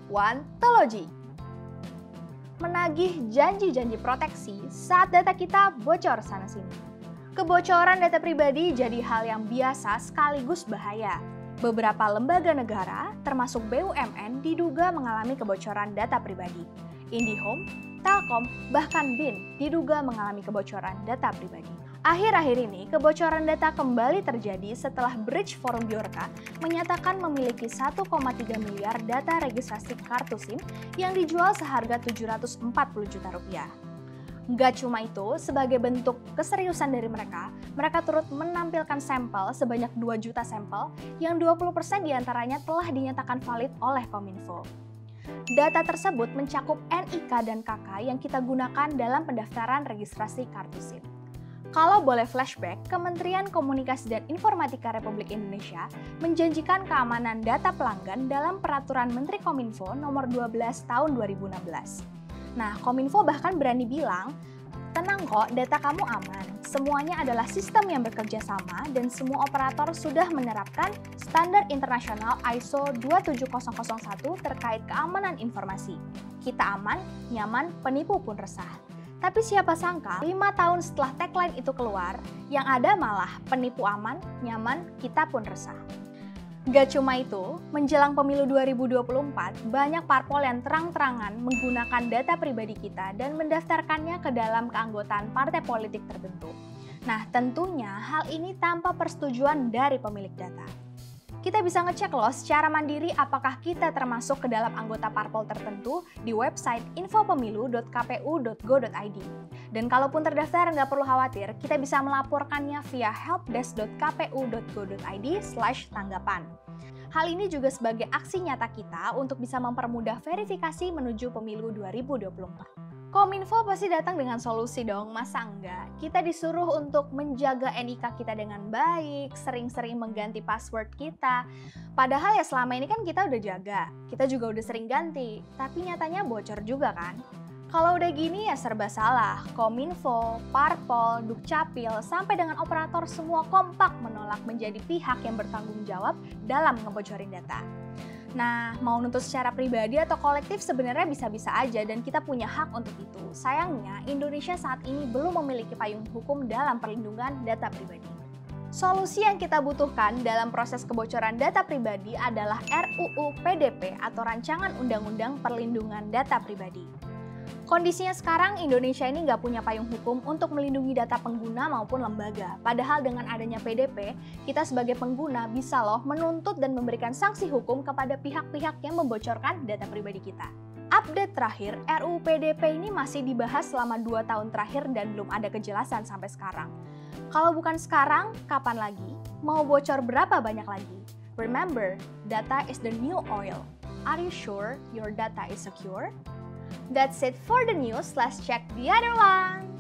Wantology. Menagih janji-janji proteksi saat data kita bocor sana-sini. Kebocoran data pribadi jadi hal yang biasa sekaligus bahaya. Beberapa lembaga negara, termasuk BUMN, diduga mengalami kebocoran data pribadi. IndiHome, Telkom, bahkan BIN diduga mengalami kebocoran data pribadi. Akhir-akhir ini, kebocoran data kembali terjadi setelah Bridge Forum Biorka menyatakan memiliki 1,3 miliar data registrasi kartu SIM yang dijual seharga 740 juta rupiah. Nggak cuma itu, sebagai bentuk keseriusan dari mereka turut menampilkan sampel sebanyak 2 juta sampel yang 20% diantaranya telah dinyatakan valid oleh Kominfo. Data tersebut mencakup NIK dan KK yang kita gunakan dalam pendaftaran registrasi kartu SIM. Kalau boleh flashback, Kementerian Komunikasi dan Informatika Republik Indonesia menjanjikan keamanan data pelanggan dalam Peraturan Menteri Kominfo Nomor 12 Tahun 2016. Nah, Kominfo bahkan berani bilang, tenang kok, data kamu aman. Semuanya adalah sistem yang bekerja sama dan semua operator sudah menerapkan standar internasional ISO 27001 terkait keamanan informasi. Kita aman, nyaman, penipu pun resah. Tapi siapa sangka, 5 tahun setelah tagline itu keluar, yang ada malah penipu aman, nyaman, kita pun resah. Gak cuma itu, menjelang pemilu 2024, banyak parpol yang terang-terangan menggunakan data pribadi kita dan mendaftarkannya ke dalam keanggotaan partai politik tertentu. Nah, tentunya hal ini tanpa persetujuan dari pemilik data. Kita bisa ngecek loh secara mandiri apakah kita termasuk ke dalam anggota parpol tertentu di website infopemilu.kpu.go.id. Dan kalaupun terdaftar nggak perlu khawatir, kita bisa melaporkannya via helpdesk.kpu.go.id/tanggapan. Hal ini juga sebagai aksi nyata kita untuk bisa mempermudah verifikasi menuju pemilu 2024. Kominfo pasti datang dengan solusi dong, masa enggak? Kita disuruh untuk menjaga NIK kita dengan baik, sering-sering mengganti password kita. Padahal ya selama ini kan kita udah jaga, kita juga udah sering ganti, tapi nyatanya bocor juga kan? Kalau udah gini ya serba salah. Kominfo, Parpol, Dukcapil, sampai dengan operator semua kompak menolak menjadi pihak yang bertanggung jawab dalam ngebocorin data. Nah, mau nuntut secara pribadi atau kolektif sebenarnya bisa-bisa aja dan kita punya hak untuk itu. Sayangnya, Indonesia saat ini belum memiliki payung hukum dalam perlindungan data pribadi. Solusi yang kita butuhkan dalam proses kebocoran data pribadi adalah RUU PDP atau Rancangan Undang-Undang Perlindungan Data Pribadi. Kondisinya sekarang Indonesia ini nggak punya payung hukum untuk melindungi data pengguna maupun lembaga. Padahal dengan adanya PDP, kita sebagai pengguna bisa loh menuntut dan memberikan sanksi hukum kepada pihak-pihak yang membocorkan data pribadi kita. Update terakhir, RUU PDP ini masih dibahas selama 2 tahun terakhir dan belum ada kejelasan sampai sekarang. Kalau bukan sekarang, kapan lagi? Mau bocor berapa banyak lagi? Remember, data is the new oil. Are you sure your data is secure? That's it for the news. Let's check the other one.